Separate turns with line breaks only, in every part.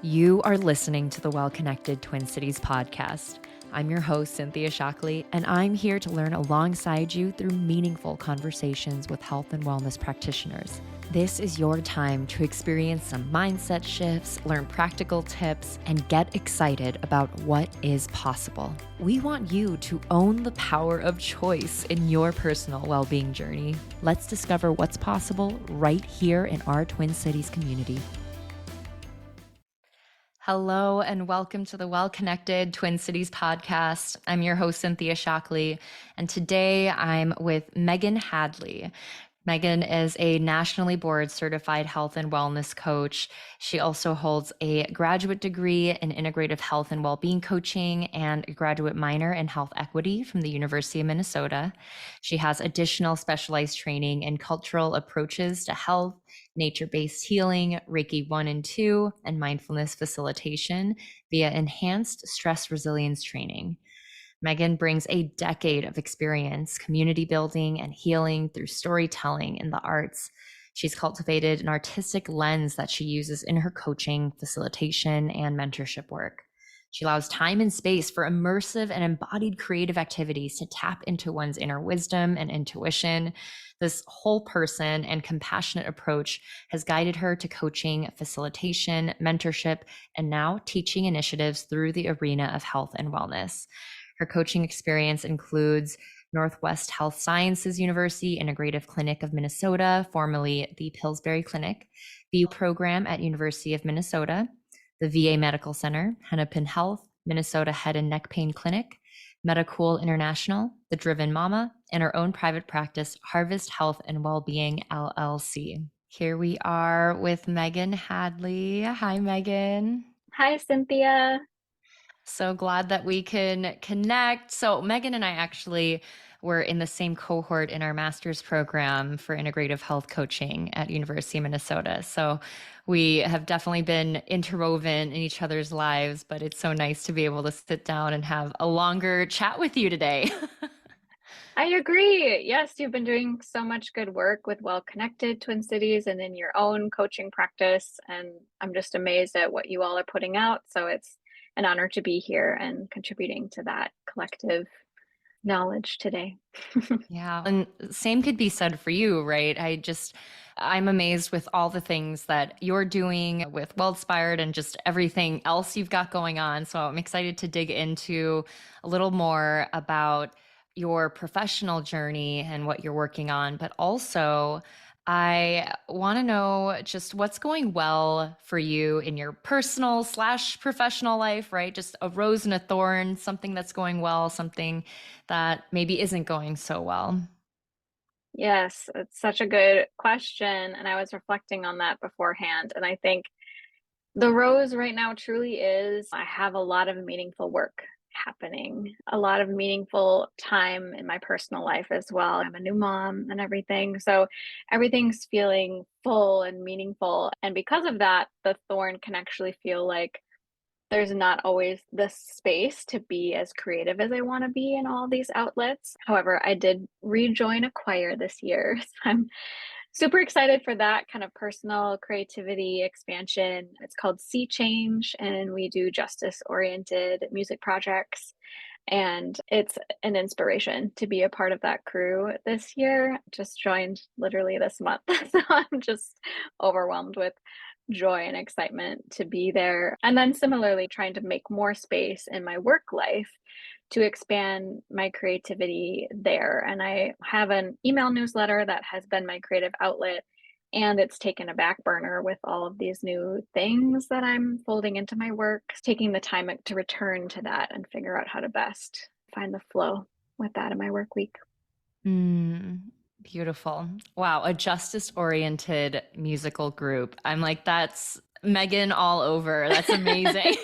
You are listening to the Well-Connected Twin Cities podcast. I'm your host, Cynthia Shockley, and I'm here to learn alongside you through meaningful conversations with health and wellness practitioners. This is your time to experience some mindset shifts, learn practical tips, and get excited about what is possible. We want you to own the power of choice in your personal well-being journey. Let's discover what's possible right here in our Twin Cities community. Hello and welcome to the Well-Connected Twin Cities podcast. I'm your host, Cynthia Shockley, and today I'm with Megan Hadley. Megan is a nationally board certified health and wellness coach. She also holds a graduate degree in integrative health and well-being coaching and a graduate minor in health equity from the University of Minnesota. She has additional specialized training in cultural approaches to health, nature-based healing, Reiki I and II, and mindfulness facilitation via enhanced stress resilience training. Megan brings a decade of experience community building and healing through storytelling in the arts. She's cultivated an artistic lens that she uses in her coaching, facilitation, and mentorship work. She allows time and space for immersive and embodied creative activities to tap into one's inner wisdom and intuition. This whole person and compassionate approach has guided her to coaching, facilitation, mentorship, and now teaching initiatives through the arena of health and wellness. Her coaching experience includes Northwest Health Sciences University Integrative Clinic of Minnesota, formerly the Pillsbury Clinic, the program at University of Minnesota, the VA Medical Center, Hennepin Health, Minnesota Head and Neck Pain Clinic, Medicool International, The Driven Mama, and her own private practice, Harvest Health and Wellbeing, LLC. Here we are with Megan Hadley. Hi, Megan.
Hi, Cynthia.
So glad that we can connect. So Megan and I actually were in the same cohort in our master's program for integrative health coaching at University of Minnesota. So we have definitely been interwoven in each other's lives, but it's so nice to be able to sit down and have a longer chat with you today.
I agree. Yes, you've been doing so much good work with Well-Connected Twin Cities and in your own coaching practice. And I'm just amazed at what you all are putting out. So it's an honor to be here and contributing to that collective knowledge today.
Yeah. And same could be said for you, right? I'm amazed with all the things that you're doing with Wellspired and just everything else you've got going on. So I'm excited to dig into a little more about your professional journey and what you're working on, but also I want to know just what's going well for you in your personal/professional life, right? Just a rose and a thorn, something that's going well, something that maybe isn't going so well.
Yes, it's such a good question. And I was reflecting on that beforehand. And I think the rose right now truly is I have a lot of meaningful work happening, a lot of meaningful time in my personal life as well. I'm a new mom and everything. So everything's feeling full and meaningful. And because of that, the thorn can actually feel like there's not always the space to be as creative as I want to be in all these outlets. However, I did rejoin a choir this year. So I'm super excited for that kind of personal creativity expansion. It's called Sea Change, and we do justice-oriented music projects. And it's an inspiration to be a part of that crew this year. Just joined literally this month. So I'm just overwhelmed with joy and excitement to be there. And then similarly, trying to make more space in my work life to expand my creativity there. And I have an email newsletter that has been my creative outlet, and it's taken a back burner with all of these new things that I'm folding into my work, taking the time to return to that and figure out how to best find the flow with that in my work week.
Beautiful. Wow. A justice-oriented musical group. I'm like, that's Megan all over. That's amazing.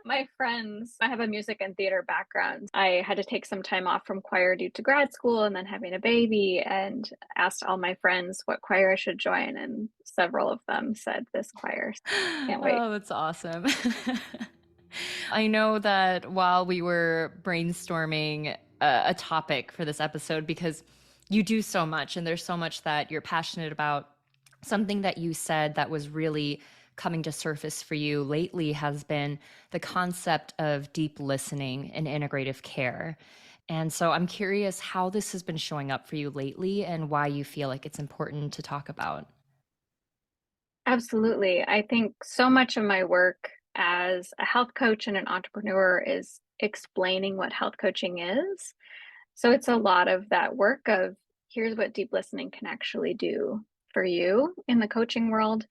My friends, I have a music and theater background. I had to take some time off from choir due to grad school and then having a baby, and asked all my friends what choir I should join. And several of them said this choir. Can't wait.
Oh, that's awesome. I know that while we were brainstorming a topic for this episode, because you do so much and there's so much that you're passionate about, something that you said that was really coming to surface for you lately has been the concept of deep listening in integrative care. And so I'm curious how this has been showing up for you lately and why you feel like it's important to talk about.
Absolutely. I think so much of my work as a health coach and an entrepreneur is explaining what health coaching is. So it's a lot of that work of here's what deep listening can actually do for you in the coaching world.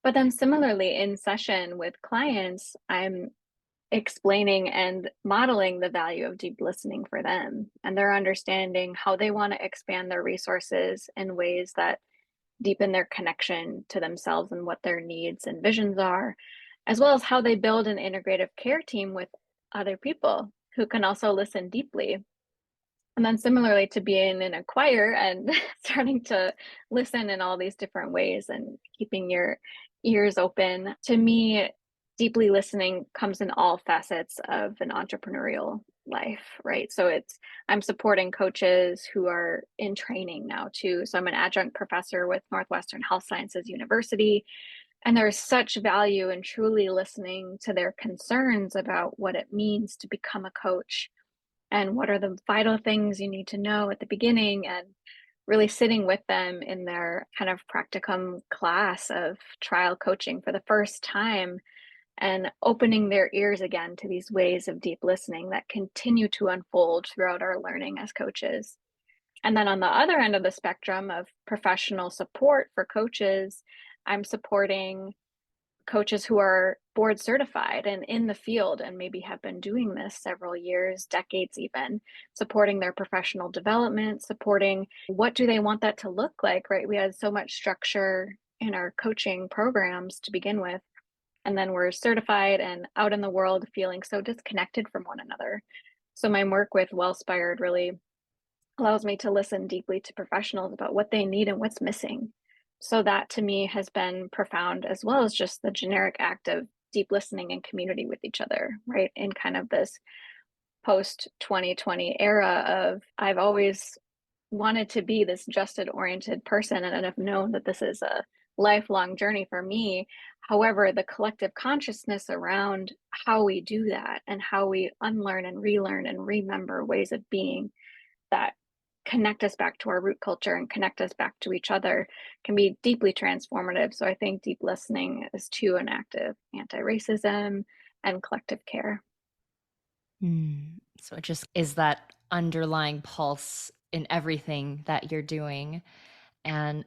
But then similarly in session with clients, I'm explaining and modeling the value of deep listening for them and their understanding how they want to expand their resources in ways that deepen their connection to themselves and what their needs and visions are, as well as how they build an integrative care team with other people who can also listen deeply. And then similarly to being in a choir and starting to listen in all these different ways and keeping your ears open. To me, deeply listening comes in all facets of an entrepreneurial life, right? So I'm supporting coaches who are in training now too. So I'm an adjunct professor with Northwestern Health Sciences University, and there's such value in truly listening to their concerns about what it means to become a coach and what are the vital things you need to know at the beginning, and really sitting with them in their kind of practicum class of trial coaching for the first time and opening their ears again to these ways of deep listening that continue to unfold throughout our learning as coaches. And then on the other end of the spectrum of professional support for coaches, I'm supporting coaches who are board certified and in the field and maybe have been doing this several years, decades even, supporting their professional development, supporting what do they want that to look like, right? We had so much structure in our coaching programs to begin with, and then we're certified and out in the world feeling so disconnected from one another. So my work with Wellspired really allows me to listen deeply to professionals about what they need and what's missing. So that to me has been profound, as well as just the generic act of deep listening and community with each other, right? In kind of this post 2020 era of I've always wanted to be this justice oriented person and have known that this is a lifelong journey for me. However, the collective consciousness around how we do that and how we unlearn and relearn and remember ways of being that connect us back to our root culture and connect us back to each other can be deeply transformative. So I think deep listening is too an act of anti-racism and collective care.
So it just is that underlying pulse in everything that you're doing. And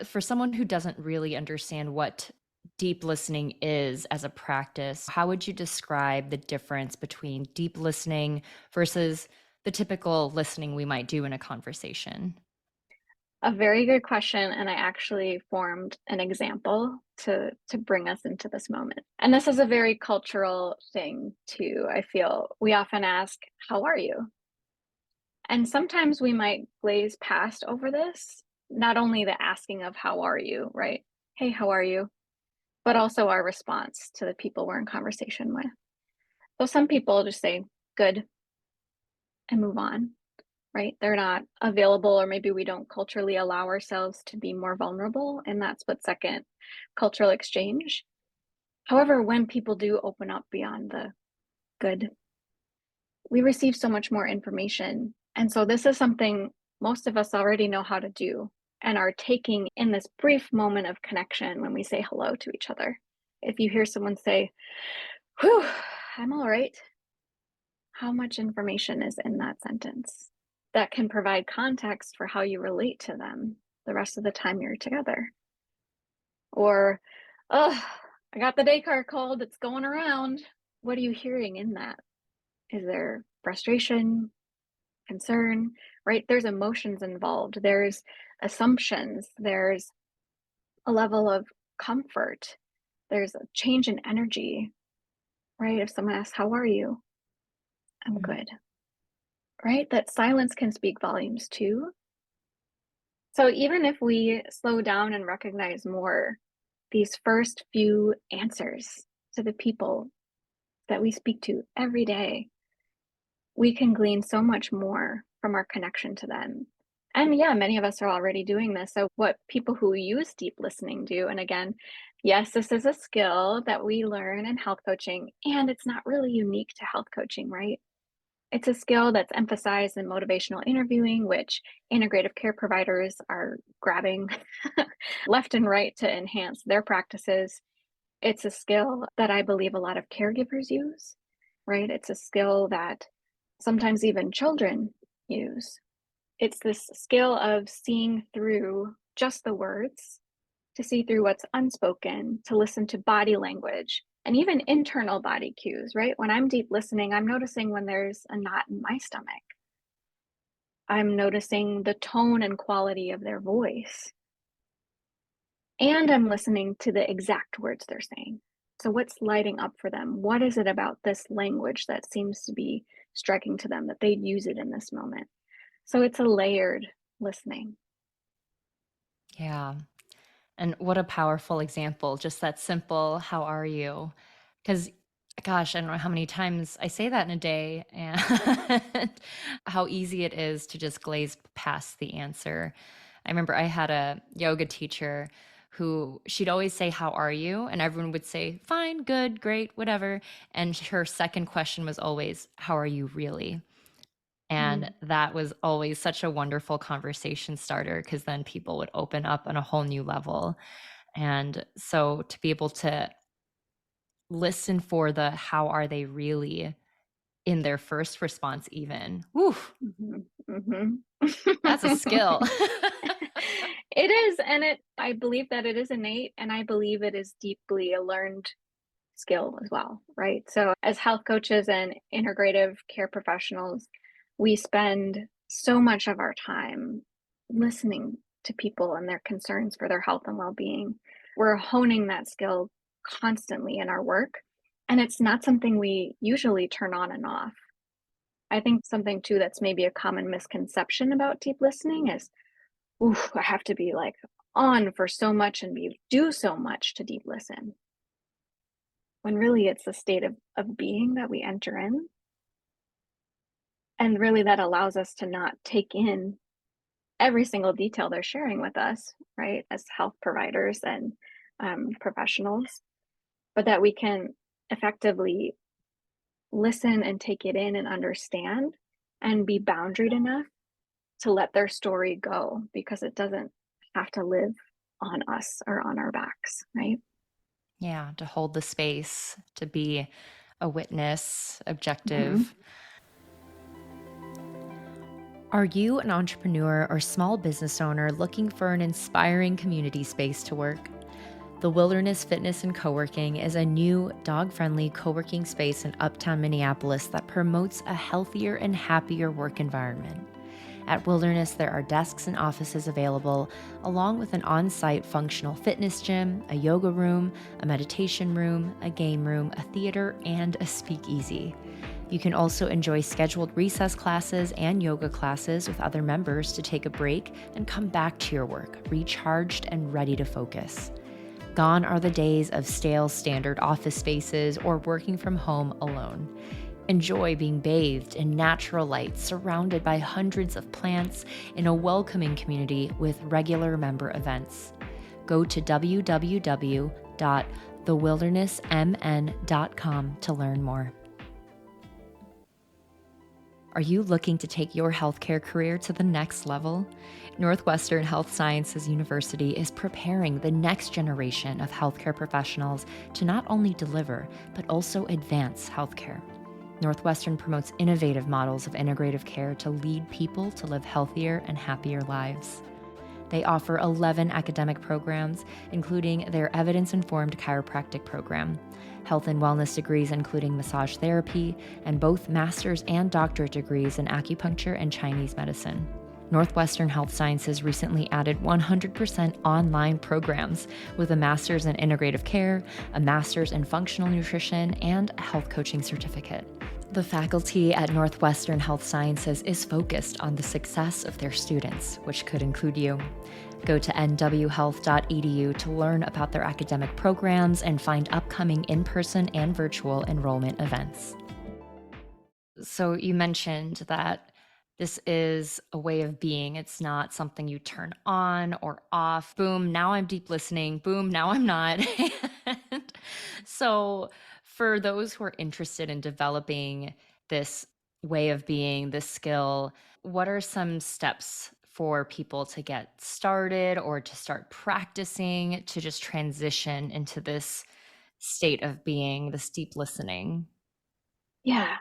for someone who doesn't really understand what deep listening is as a practice, how would you describe the difference between deep listening versus the typical listening we might do in a conversation?
A very good question, and I actually formed an example to bring us into this moment. And this is a very cultural thing too. I feel we often ask, "How are you?" And sometimes we might glaze past over this, not only the asking of "How are you?" right? "Hey, how are you?" but also our response to the people we're in conversation with. So some people just say, "Good," and move on, right? They're not available, or maybe we don't culturally allow ourselves to be more vulnerable in that split second cultural exchange. However, when people do open up beyond the good, we receive so much more information. And so this is something most of us already know how to do and are taking in this brief moment of connection when we say hello to each other. If you hear someone say, "Whew, I'm all right," how much information is in that sentence that can provide context for how you relate to them the rest of the time you're together? Or, "Oh, I got the Descartes cold, it's going around." What are you hearing in that? Is there frustration, concern, right? There's emotions involved, there's assumptions, there's a level of comfort, there's a change in energy, right? If someone asks, "How are you?" "I'm good," right? That silence can speak volumes too. So even if we slow down and recognize more these first few answers to the people that we speak to every day, we can glean so much more from our connection to them And yeah, many of us are already doing this. So, what people who use deep listening do, and again, yes, this is a skill that we learn in health coaching, and it's not really unique to health coaching, right? It's a skill that's emphasized in motivational interviewing, which integrative care providers are grabbing left and right to enhance their practices. It's a skill that I believe a lot of caregivers use, right? It's a skill that sometimes even children use. It's this skill of seeing through just the words, to see through what's unspoken, to listen to body language and even internal body cues, right? When I'm deep listening, I'm noticing when there's a knot in my stomach. I'm noticing the tone and quality of their voice. And I'm listening to the exact words they're saying. So, what's lighting up for them? What is it about this language that seems to be striking to them that they'd use it in this moment? So, it's a layered listening.
Yeah. And what a powerful example, just that simple, how are you? Because, gosh, I don't know how many times I say that in a day and how easy it is to just glaze past the answer. I remember I had a yoga teacher who she'd always say, how are you? And everyone would say, fine, good, great, whatever. And her second question was always, how are you really? And
Mm,
that was always such a wonderful conversation starter because then people would open up on a whole new level. And so to be able to listen for the how are they really in their first response, even, whew,
mhm, mhm.
that's a skill.
It is, and I believe that it is innate, and I believe it is deeply a learned skill as well, right? So, as health coaches and integrative care professionals, we spend so much of our time listening to people and their concerns for their health and well-being. We're honing that skill constantly in our work, and it's not something we usually turn on and off. I think something too that's maybe a common misconception about deep listening is, "Ooh, I have to be, like, on for so much and do so much to deep listen," when really it's the state of being that we enter in, and really that allows us to not take in every single detail they're sharing with us, right, as health providers and, professionals, but that we can effectively listen and take it in and understand and be boundaried enough to let their story go because it doesn't have to live on us or on our backs, right?
Yeah, to hold the space, to be a witness,
Mhm.
objective. Are you an entrepreneur or small business owner looking for an inspiring community space to work? The Wilderness Fitness and Co-working is a new dog-friendly co-working space in Uptown Minneapolis that promotes a healthier and happier work environment. At Wilderness, there are desks and offices available, along with an on-site functional fitness gym, a yoga room, a meditation room, a game room, a theater, and a speakeasy. You can also enjoy scheduled recess classes and yoga classes with other members to take a break and come back to your work, recharged and ready to focus. Gone are the days of stale standard office spaces or working from home alone. Enjoy being bathed in natural light, surrounded by hundreds of plants in a welcoming community with regular member events. Go to www.thewildernessmn.com to learn more. Are you looking to take your healthcare career to the next level? Northwestern Health Sciences University is preparing the next generation of healthcare professionals to not only deliver, but also advance healthcare. Northwestern promotes innovative models of integrative care to lead people to live healthier and happier lives. They offer 11 academic programs, including their evidence-informed chiropractic program, health and wellness degrees including massage therapy, and both master's and doctorate degrees in acupuncture and Chinese medicine. Northwestern Health Sciences recently added 100% online programs with a master's in integrative care, a master's in functional nutrition, and a health coaching certificate. The faculty at Northwestern Health Sciences is focused on the success of their students, which could include you. Go to nwhealth.edu to learn about their academic programs and find upcoming in-person and virtual enrollment events. So you mentioned that this is a way of being. It's not something you turn on or off. Boom, now I'm deep listening. Boom, now I'm not. And so, for those who are interested in developing this way of being, this skill, what are some steps for people to get started or to start practicing to just transition into this state of being, this deep listening?
Yeah.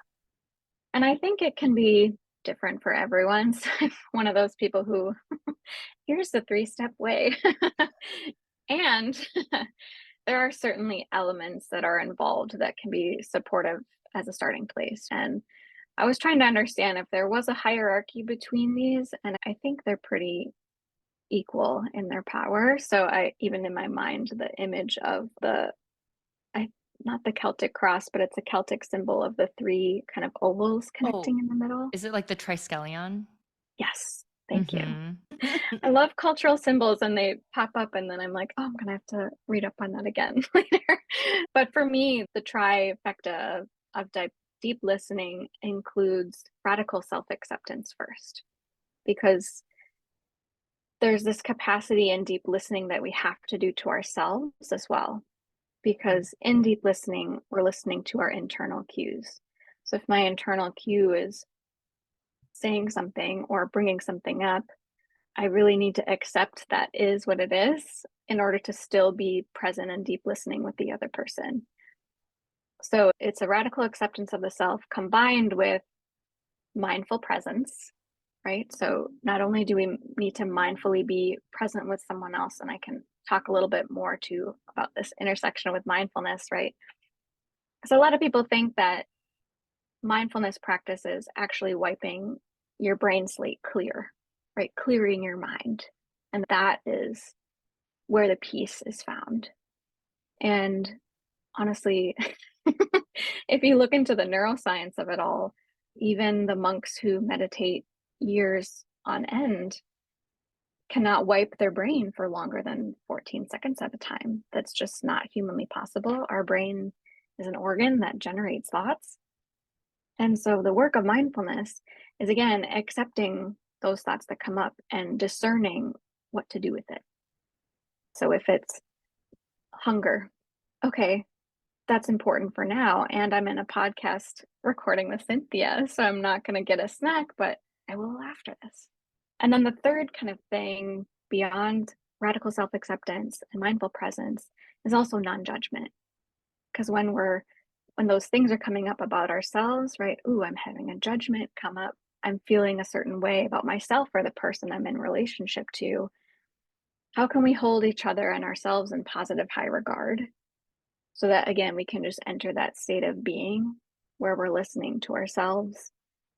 And I think it can be different for everyone. So I'm one of those people who, here's the 3-step way. And there are certainly elements that are involved that can be supportive as a starting place. And I was trying to understand if there was a hierarchy between these, and I think they're pretty equal in their power. So I, even in my mind, the image of I not the Celtic cross, but it's a Celtic symbol of the 3 kind of ovals
Oh,
connecting in the middle.
is it like the triskelion?
Yes, thank you.
Mm-hmm.
I love cultural symbols and they pop up, and then I'm like, oh, I'm gonna have to read up on that again later. But for me, the trifecta of deep listening includes radical self acceptance first, because there's this capacity in deep listening that we have to do to ourselves as well. Because in deep listening, we're listening to our internal cues. So if my internal cue is saying something or bringing something up, I really need to accept that is what it is in order to still be present and deep listening with the other person. So it's a radical acceptance of the self combined with mindful presence, right? So not only do we need to mindfully be present with someone else, and I can talk a little bit more too about this intersection with mindfulness, right? So a lot of people think that mindfulness practice is actually wiping your brain slate clear, right? Clearing your mind. And that is where the peace is found. And honestly, if you look into the neuroscience of it all, even the monks who meditate years on end cannot wipe their brain for longer than 14 seconds at a time. That's just not humanly possible. Our brain is an organ that generates thoughts. And so the work of mindfulness is, again, accepting those thoughts that come up and discerning what to do with it. So if it's hunger, okay, that's important for now. And I'm in a podcast recording with Cynthia, so I'm not going to get a snack, but I will after this. And then the third kind of thing beyond radical self acceptance and mindful presence is also non judgment. Because when those things are coming up about ourselves, right? Ooh, I'm having a judgment come up. I'm feeling a certain way about myself or the person I'm in relationship to. How can we hold each other and ourselves in positive high regard so that, again, we can just enter that state of being where we're listening to ourselves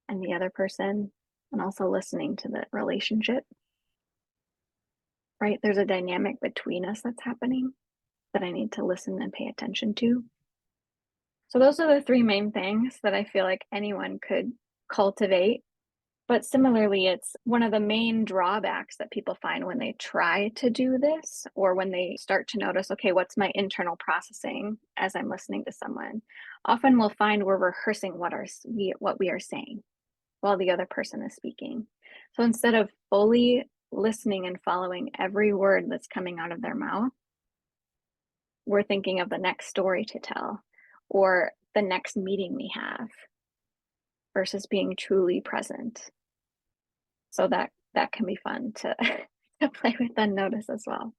and the other person and also listening to the relationship, right? There's a dynamic between us that's happening that I need to listen and pay attention to. So those are the 3 main things that I feel like anyone could cultivate. But similarly, it's one of the main drawbacks that people find when they try to do this, or when they start to notice, okay, what's my internal processing as I'm listening to someone? Often we'll find we're rehearsing what we are saying while the other person is speaking. So instead of fully listening and following every word that's coming out of their mouth, we're thinking of the next story to tell or the next meeting we have versus being truly present. So that can be fun to to play with and notice as well.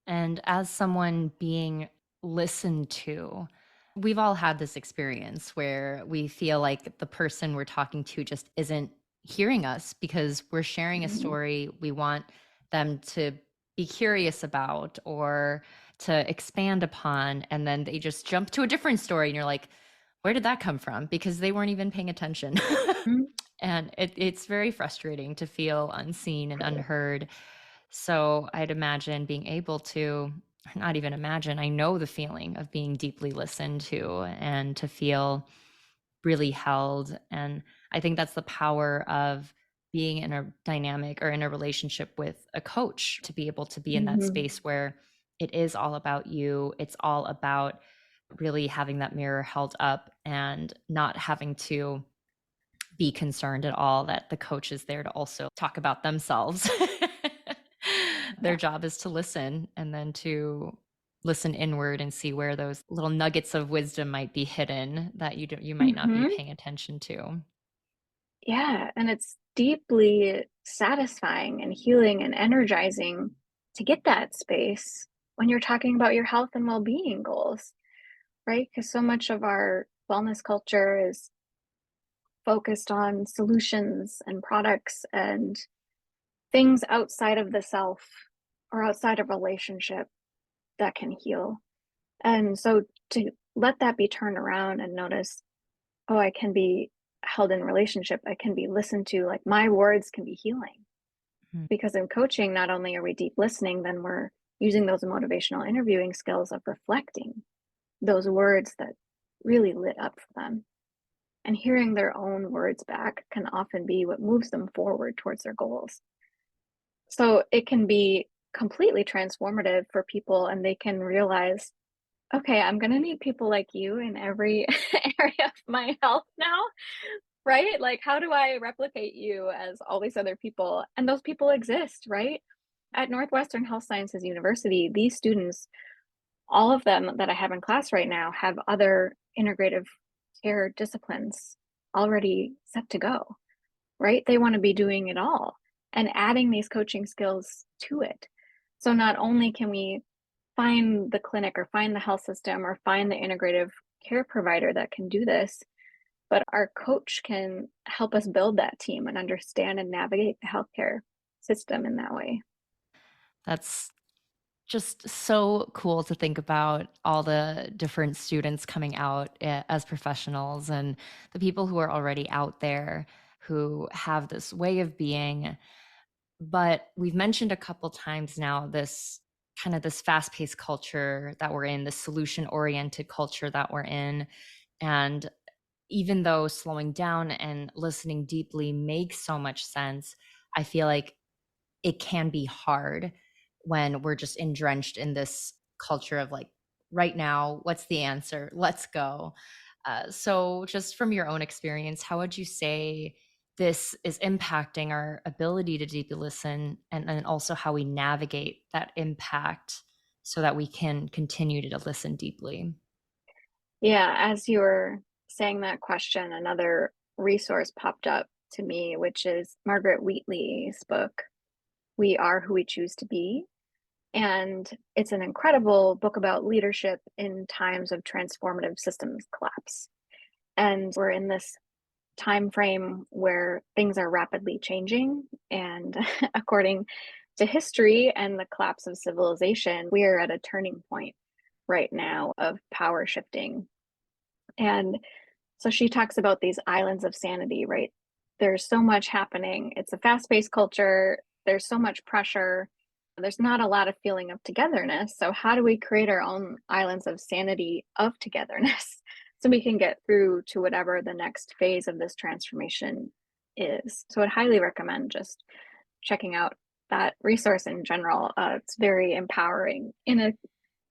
And as someone being listened to, we've all had this experience where we feel like the person we're talking to just isn't hearing us because we're sharing a
Mhm.
story we want them to be curious about or to expand upon. And then they just jump to a different story. And you're like, where did that come from? Because they weren't even paying attention.
Mhm.
And it's very frustrating to feel unseen and unheard. So I'd imagine being able to, not even imagine, I know the feeling of being deeply listened to and to feel really held. And I think that's the power of being in a dynamic or in a relationship with a coach, to be able to be in that
Mhm.
space where it is all about you. It's all about really having that mirror held up and not having to be concerned at all that the coach is there to also talk about themselves. Their
Yeah.
job is to listen and then to listen inward and see where those little nuggets of wisdom might be hidden that you might not be
Hmm.
paying attention to.
Yeah. And it's deeply satisfying and healing and energizing to get that space when you're talking about your health and well being goals, right? Because so much of our wellness culture is focused on solutions and products and things outside of the self or outside of relationship that can heal. And so to let that be turned around and notice, oh, I can be held in relationship, I can be listened to, like my words can be healing.
Mhm.
Because in coaching, not only are we deep listening, then we're using those motivational interviewing skills of reflecting those words that really lit up for them. And hearing their own words back can often be what moves them forward towards their goals. So it can be completely transformative for people, and they can realize, okay, I'm going to need people like you in every area of my health now, right? Like, how do I replicate you as all these other people? And those people exist, right? At Northwestern Health Sciences University, these students, all of them that I have in class right now, have other integrative care disciplines already set to go, right? They want to be doing it all and adding these coaching skills to it. So not only can we find the clinic or find the health system or find the integrative care provider that can do this, but our coach can help us build that team and understand and navigate the healthcare system in that way.
That's just so cool to think about all the different students coming out as professionals and the people who are already out there who have this way of being. But we've mentioned a couple times now this kind of this fast-paced culture that we're in, the solution-oriented culture that we're in. And even though slowing down and listening deeply makes so much sense, I feel like it can be hard when we're just drenched in this culture of like, right now, what's the answer? Let's go. So, just from your own experience, how would you say this is impacting our ability to deeply listen and then also how we navigate that impact so that we can continue to listen deeply?
Yeah, as you were saying that question, another resource popped up to me, which is Margaret Wheatley's book, We Are Who We Choose to Be. And it's an incredible book about leadership in times of transformative systems collapse. And we're in this time frame where things are rapidly changing. And according to history and the collapse of civilization, we are at a turning point right now of power shifting. And so she talks about these islands of sanity, right? There's so much happening. It's a fast paced culture. There's so much pressure. There's not a lot of feeling of togetherness. So, how do we create our own islands of sanity of togetherness so we can get through to whatever the next phase of this transformation is? So, I'd highly recommend just checking out that resource in general. It's very empowering in a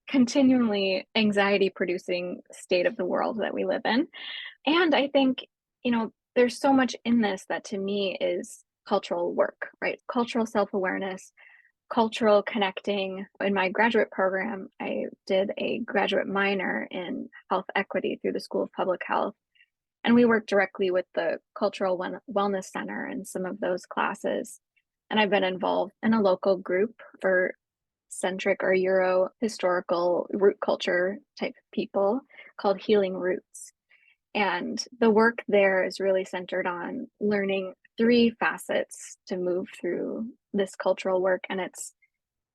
continually anxiety producing state of the world that we live in. And I think, there's so much in this that to me is cultural work, right? Cultural self awareness, cultural connecting. In my graduate program, I did a graduate minor in health equity through the School of Public Health. And we worked directly with the Cultural Wellness Center in some of those classes. And I've been involved in a local group for centric or Euro historical root culture type people called Healing Roots. And the work there is really centered on learning three facets to move through this cultural work. And it's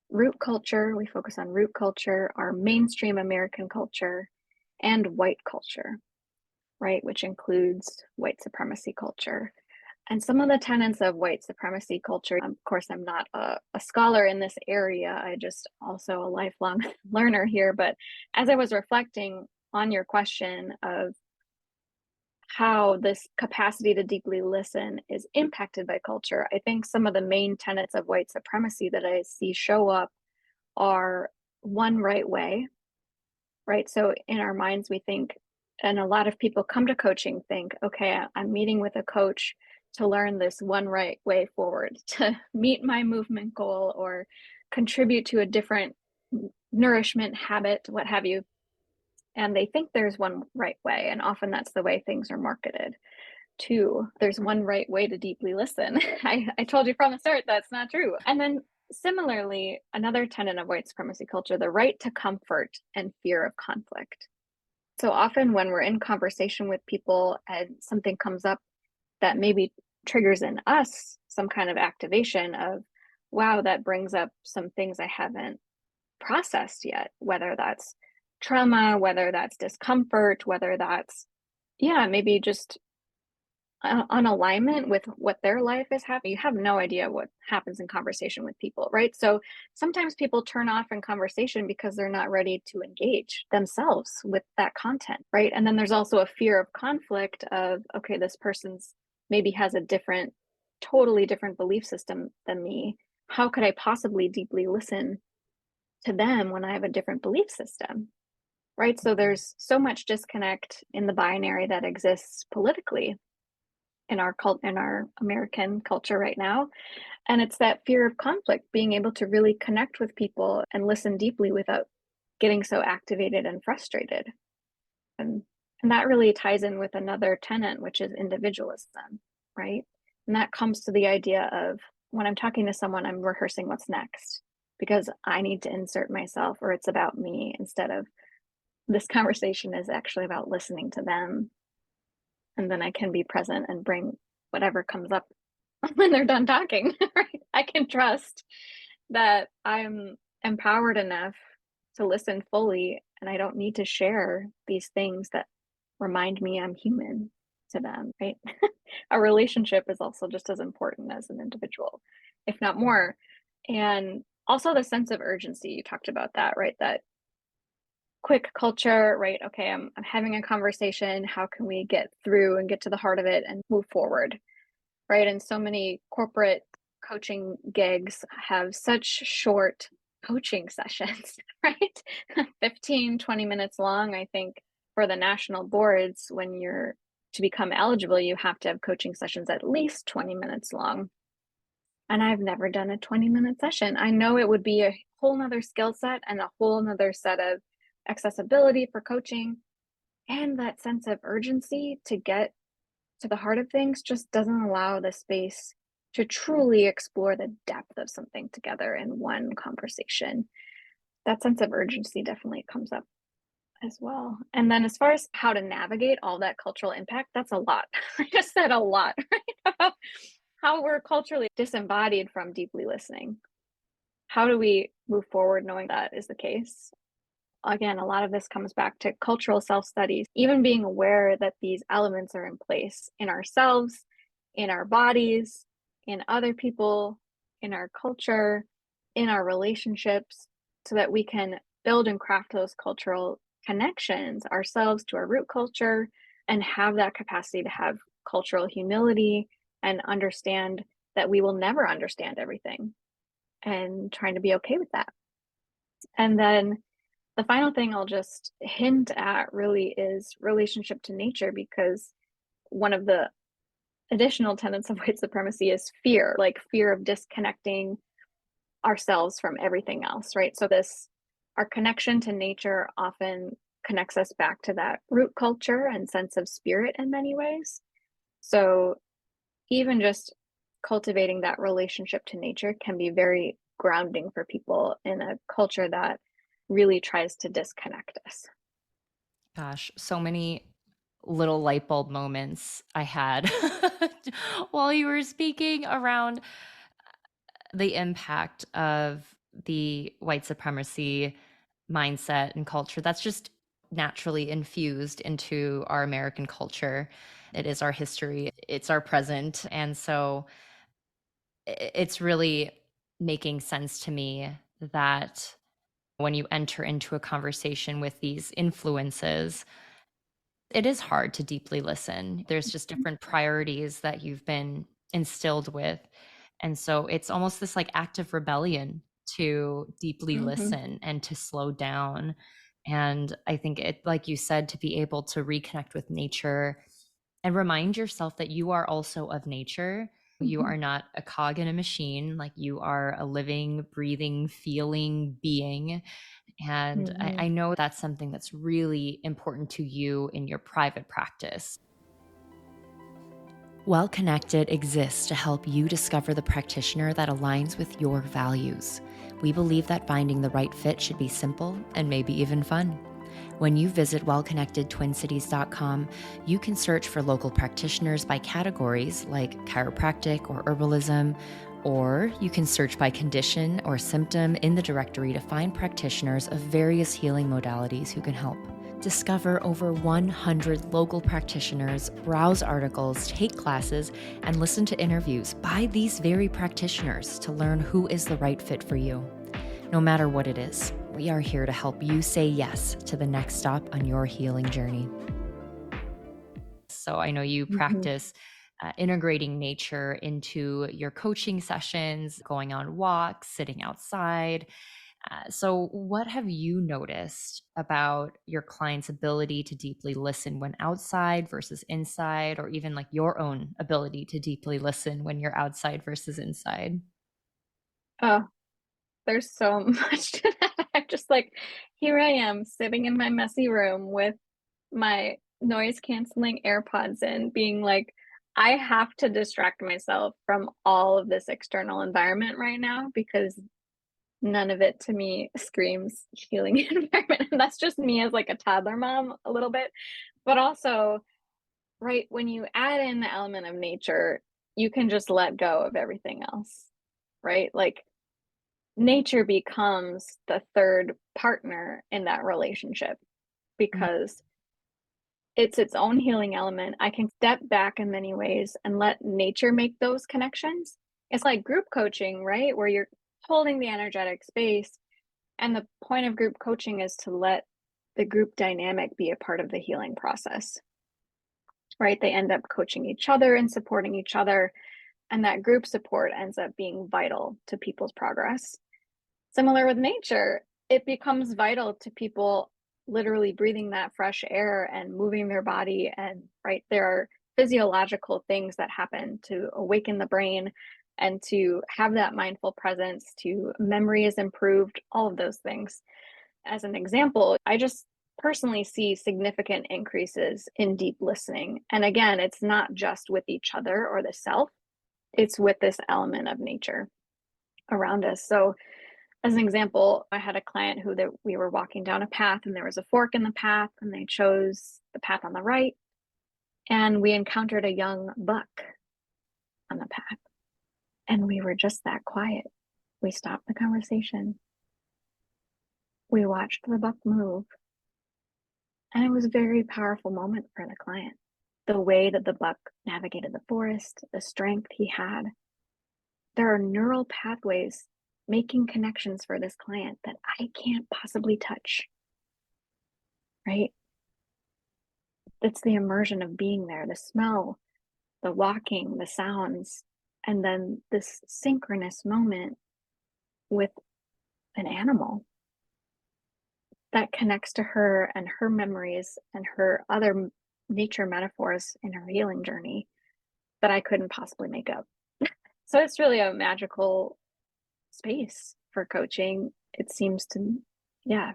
root culture. We focus on root culture, our mainstream American culture, and white culture, right? Which includes white supremacy culture. And some of the tenets of white supremacy culture, of course, I'm not a scholar in this area. I just also a lifelong learner here. But as I was reflecting on your question of how this capacity to deeply listen is impacted by culture, I think some of the main tenets of white supremacy that I see show up are one right way, right? So in our minds, we think And a lot of people come to coaching think, okay, I'm meeting with a coach to learn this one right way forward, to meet my movement goal or contribute to a different nourishment habit, what have you. And they think there's one right way. And often that's the way things are marketed too. There's one right way to deeply listen. I told you from the start that's not true. And then similarly, another tenet of white supremacy culture, the right to comfort and fear of conflict. So often when we're in conversation with people and something comes up that maybe triggers in us some kind of activation of, wow, that brings up some things I haven't processed yet, whether that's trauma, whether that's discomfort, whether that's, yeah, maybe just on alignment with what their life is happening. You have no idea what happens in conversation with people, right? So sometimes people turn off in conversation because they're not ready to engage themselves with that content, right? And then there's also a fear of conflict of, okay, this person's maybe has a different, totally different belief system than me. How could I possibly deeply listen to them when I have a different belief system? Right? So there's so much disconnect in the binary that exists politically in our American culture right now. And it's that fear of conflict, being able to really connect with people and listen deeply without getting so activated and frustrated. And and that really ties in with another tenet, which is individualism, right? And that comes to the idea of when I'm talking to someone, I'm rehearsing what's next because I need to insert myself or it's about me instead of this conversation is actually about listening to them. And then I can be present and bring whatever comes up when they're done talking, right? I can trust that I'm empowered enough to listen fully and I don't need to share these things that remind me I'm human to them, right? A relationship is also just as important as an individual, if not more. And also the sense of urgency, you talked about that, right? That quick culture, right? Okay, I'm having a conversation. How can we get through and get to the heart of it and move forward, right? And so many corporate coaching gigs have such short coaching sessions, right? 15, 20 minutes long. I think for the national boards, when you're to become eligible, you have to have coaching sessions at least 20 minutes long. And I've never done a 20-minute session. I know it would be a whole nother skill set and a whole nother set of accessibility for coaching. And that sense of urgency to get to the heart of things just doesn't allow the space to truly explore the depth of something together in one conversation. That sense of urgency definitely comes up as well. And then as far as how to navigate all that cultural impact, that's a lot. I just said a lot, right? About how we're culturally disembodied from deeply listening. How do we move forward knowing that is the case? Again, a lot of this comes back to cultural self studies, even being aware that these elements are in place in ourselves, in our bodies, in other people, in our culture, in our relationships, so that we can build and craft those cultural connections ourselves to our root culture and have that capacity to have cultural humility and understand that we will never understand everything and trying to be okay with that. And then the final thing I'll just hint at really is relationship to nature, because one of the additional tenets of white supremacy is fear, like fear of disconnecting ourselves from everything else, right? So our connection to nature often connects us back to that root culture and sense of spirit in many ways. So even just cultivating that relationship to nature can be very grounding for people in a culture that really tries to disconnect us.
Gosh, so many little light bulb moments I had while you were speaking around the impact of the white supremacy mindset and culture that's just naturally infused into our American culture. It is our history, it's our present. And so it's really making sense to me that when you enter into a conversation with these influences, it is hard to deeply listen. There's just different priorities that you've been instilled with. And so it's almost this like act of rebellion to deeply
Mm-hmm.
listen and to slow down. And I think it, like you said, to be able to reconnect with nature and remind yourself that you are also of nature. You
Mhm.
are not a cog in a machine, like you are a living, breathing, feeling being. And I
Mhm.
know that's something that's really important to you in your private practice. Well Connected exists to help you discover the practitioner that aligns with your values. We believe that finding the right fit should be simple and maybe even fun. When you visit wellconnectedtwincities.com, you can search for local practitioners by categories like chiropractic or herbalism, or you can search by condition or symptom in the directory to find practitioners of various healing modalities who can help. Discover over 100 local practitioners, browse articles, take classes, and listen to interviews by these very practitioners to learn who is the right fit for you. No matter what it is, we are here to help you say yes to the next stop on your healing journey. So I know you
Mhm.
practice integrating nature into your coaching sessions, going on walks, sitting outside. So, what have you noticed about your client's ability to deeply listen when outside versus inside, or even like your own ability to deeply listen when you're outside versus inside?
Oh, there's so much to that. I'm just like, here I am sitting in my messy room with my noise canceling AirPods in, being like, I have to distract myself from all of this external environment right now because none of it to me screams healing environment. And that's just me as like a toddler mom a little bit. But also, right, when you add in the element of nature, you can just let go of everything else, right? Like nature becomes the third partner in that relationship
Mm,
because it's its own healing element. I can step back in many ways and let nature make those connections. It's like group coaching, right? Where you're holding the energetic space. And the point of group coaching is to let the group dynamic be a part of the healing process, right? They end up coaching each other and supporting each other. And that group support ends up being vital to people's progress. Similar with nature, it becomes vital to people literally breathing that fresh air and moving their body. And right, there are physiological things that happen to awaken the brain and to have that mindful presence, to memory is improved, all of those things. As an example, I just personally see significant increases in deep listening. And again, it's not just with each other or the self, it's with this element of nature around us. So as an example, I had a client who that we were walking down a path and there was a fork in the path and they chose the path on the right and we encountered a young buck on the path and we were just that quiet. We stopped the conversation. We watched the buck move and it was a very powerful moment for the client. The way that the buck navigated the forest, the strength he had. There are neural pathways making connections for this client that I can't possibly touch, right? It's the immersion of being there, the smell, the walking, the sounds, and then this synchronous moment with an animal that connects to her and her memories and her other nature metaphors in her healing journey that I couldn't possibly make up. So it's really a magical space for coaching. It seems to, yeah,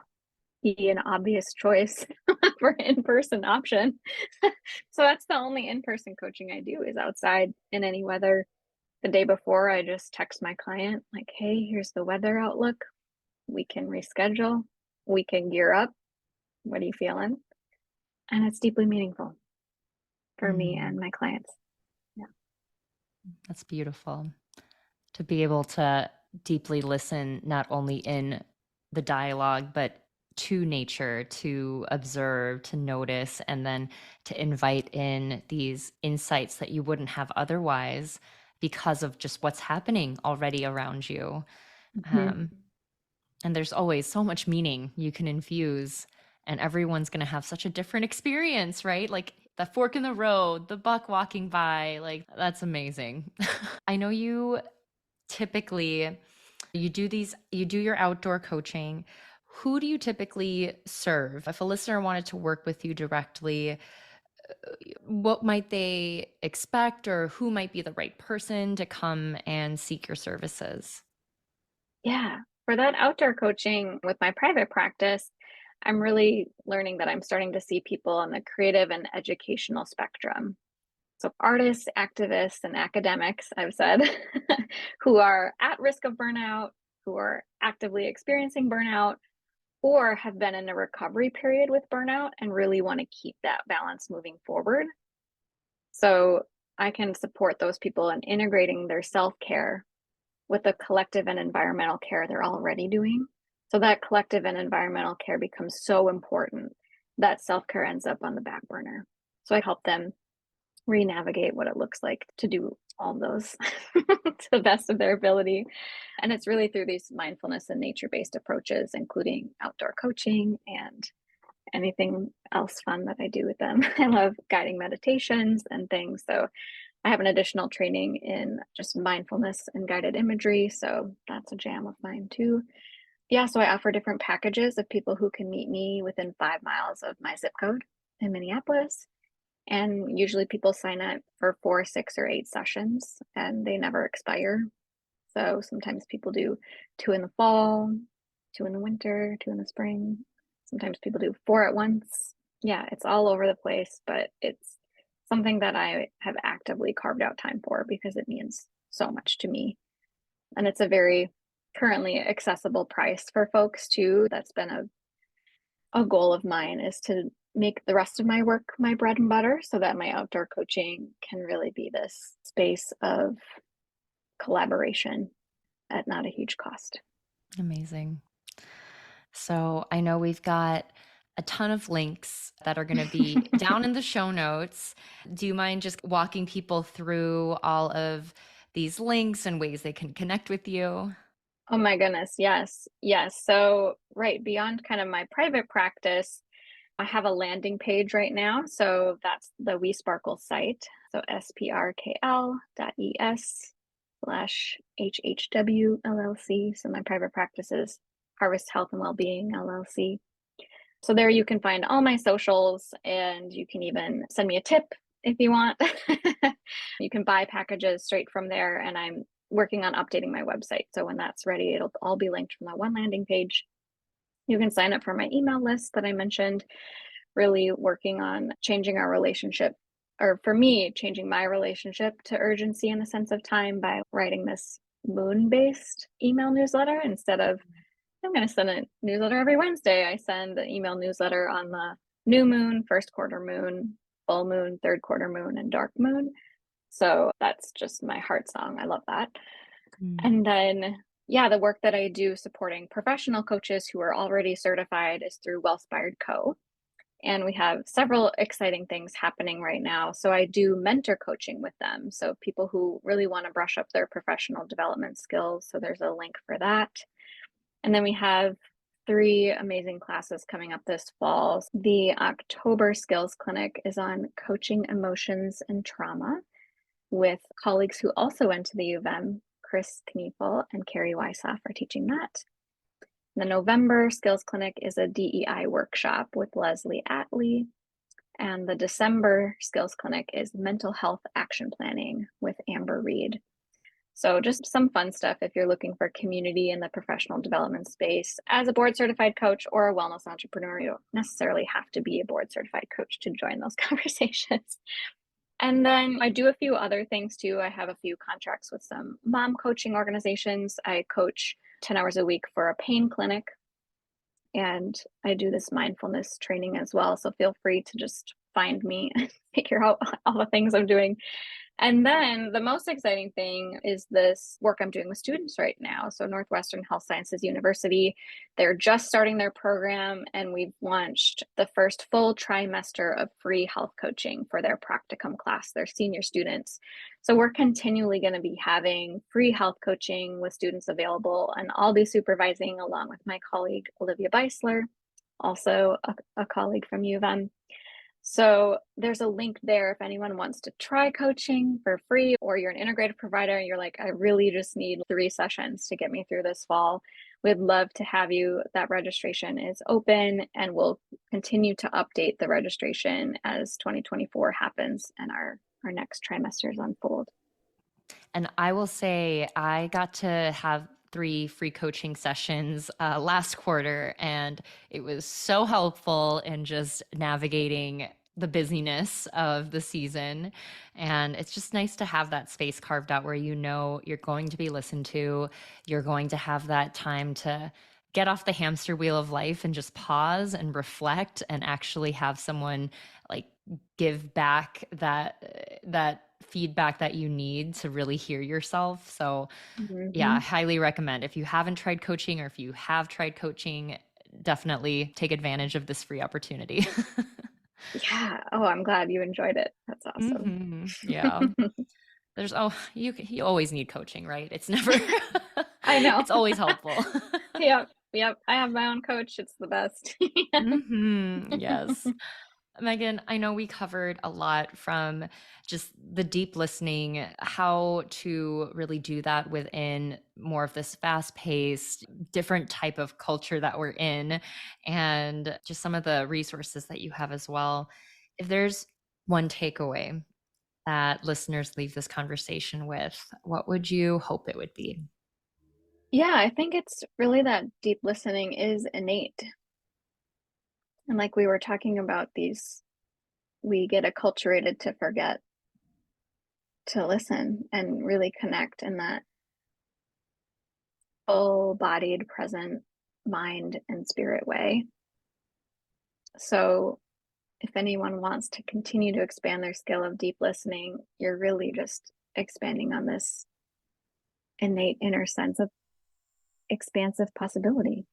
be an obvious choice for in-person option. So that's the only in-person coaching I do is outside in any weather. The day before, I just text my client like, "Hey, here's the weather outlook. We can reschedule. We can gear up. What are you feeling?" And it's deeply meaningful for me and
mm,
my clients. Yeah.
that's beautiful. To be able to deeply listen, not only in the dialogue, but to nature, to observe, to notice, and then to invite in these insights that you wouldn't have otherwise because of just what's happening already around you.
Mhm.
Um, and there's always so much meaning you can infuse, and everyone's going to have such a different experience, right? Like the fork in the road, the buck walking by, like that's amazing. I know you typically you do your outdoor coaching. who do you typically serve? If a listener wanted to work with you directly, what might they expect, or who might be the right person to come and seek your services?
Yeah. For that outdoor coaching with my private practice, I'm really learning that I'm starting to see people on the creative and educational spectrum. So, artists, activists, and academics, I've said, who are at risk of burnout, who are actively experiencing burnout, or have been in a recovery period with burnout and really want to keep that balance moving forward. So, I can support those people in integrating their self care with the collective and environmental care they're already doing. So that collective and environmental care becomes so important that self-care ends up on the back burner. So I help them re-navigate what it looks like to do all of those to the best of their ability. And it's really through these mindfulness and nature-based approaches, including outdoor coaching and anything else fun that I do with them. I love guiding meditations and things. So I have an additional training in just mindfulness and guided imagery, so that's a jam of mine too. Yeah, so I offer different packages of people who can meet me within 5 miles of my zip code in Minneapolis. And usually people sign up for 4, 6, or 8 sessions, and they never expire. So sometimes people do 2 in the fall, 2 in the winter, 2 in the spring. Sometimes people do 4 at once. Yeah, it's all over the place, but it's something that I have actively carved out time for because it means so much to me. And it's a very currently accessible price for folks too. That's been a goal of mine, is to make the rest of my work my bread and butter so that my outdoor coaching can really be this space of collaboration at not a huge cost.
Amazing. So I know we've got a ton of links that are going to be down in the show notes. Do you mind just walking people through all of these links and ways they can connect with you?
Oh my goodness, yes. Yes. So, right, beyond kind of my private practice, I have a landing page right now. So that's the We Sparkle site. So sparkl.es/HHW LLC. So my private practice is Harvest Health and Wellbeing LLC. So there you can find all my socials, and you can even send me a tip if you want. You can buy packages straight from there, and I'm working on updating my website. So when that's ready, it'll all be linked from that one landing page. You can sign up for my email list that I mentioned, really working on changing our relationship, or for me, changing my relationship to urgency in the sense of time by writing this moon-based email newsletter. Instead of, I'm going to send a newsletter every Wednesday, I send an email newsletter on the new moon, first quarter moon, full moon, third quarter moon, and dark moon. So that's just my heart song. I love that. And then, yeah, the work that I do supporting professional coaches who are already certified is through Wellspired Co. And we have several exciting things happening right now. So I do mentor coaching with them. So people who really want to brush up their professional development skills. So there's a link for that. And then we have 3 amazing classes coming up this fall. The October Skills Clinic is on coaching emotions and trauma with colleagues who also went to the U of M. Chris Kniefel and Carrie Weishoff are teaching that. The November Skills Clinic is a DEI workshop with Leslie Atlee. And the December Skills Clinic is mental health action planning with Amber Reed. So just some fun stuff if you're looking for community in the professional development space. As a board certified coach or a wellness entrepreneur, you don't necessarily have to be a board certified coach to join those conversations. And then I do a few other things too. I have a few contracts with some mom coaching organizations. I coach 10 hours a week for a pain clinic, and I do this mindfulness training as well. So feel free to just find me and figure out all the things I'm doing. And then the most exciting thing is this work I'm doing with students right now. So Northwestern Health Sciences University, they're just starting their program, and we've launched the first full trimester of free health coaching for their practicum class, their senior students. So we're continually going to be having free health coaching with students available, and I'll be supervising along with my colleague, Olivia Beisler, also a colleague from U of M. So there's a link there if anyone wants to try coaching for free, or you're an integrative provider and you're like, I really just need 3 sessions to get me through this fall. we'd love to have you. That registration is open, and we'll continue to update the registration as 2024 happens and our next trimesters unfold.
And I will say I got to have 3 free coaching sessions last quarter, and it was so helpful in just navigating the busyness of the season. And it's just nice to have that space carved out where you know you're going to be listened to, you're going to have that time to get off the hamster wheel of life and just pause and reflect and actually have someone like give back that feedback that you need to really hear yourself. So yeah, I
Mhm.
highly recommend. If you haven't tried coaching or if you have tried coaching, definitely take advantage of this free opportunity.
Yeah. Oh, I'm glad you enjoyed it. That's awesome.
Yeah. There's you always need coaching, right? It's never
I know.
it's always helpful.
Yep. Yep. I have my own coach. It's the best.
Yes. Megan, I know we covered a lot from just the deep listening, how to really do that within more of this fast-paced, different type of culture that we're in, and just some of the resources that you have as well. If there's one takeaway that listeners leave this conversation with, what would you hope it would be?
Yeah, I think it's really that deep listening is innate. And like we were talking about, these, we get acculturated to forget to listen and really connect in that full bodied, present mind and spirit way. So, if anyone wants to continue to expand their skill of deep listening, you're really just expanding on this innate inner sense of expansive possibility.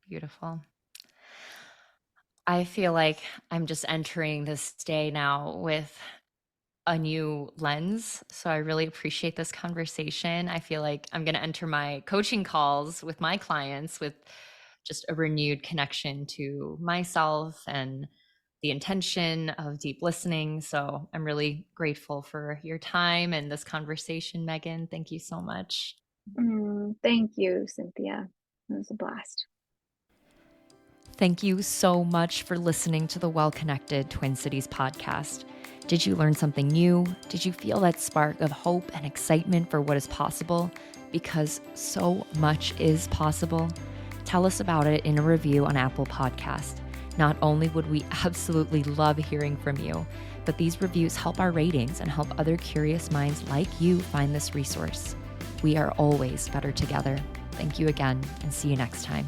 Beautiful. I feel like I'm just entering this day now with a new lens. So I really appreciate this conversation. I feel like I'm going to enter my coaching calls with my clients with just a renewed connection to myself and the intention of deep listening. So I'm really grateful for your time and this conversation, Megan. Thank you so much.
Thank you, Cynthia. It was a blast.
Thank you so much for listening to the Well Connected Twin Cities podcast. Did you learn something new? Did you feel that spark of hope and excitement for what is possible? Because so much is possible. Tell us about it in a review on Apple Podcast. Not only would we absolutely love hearing from you, but these reviews help our ratings and help other curious minds like you find this resource. We are always better together. Thank you again, and see you next time.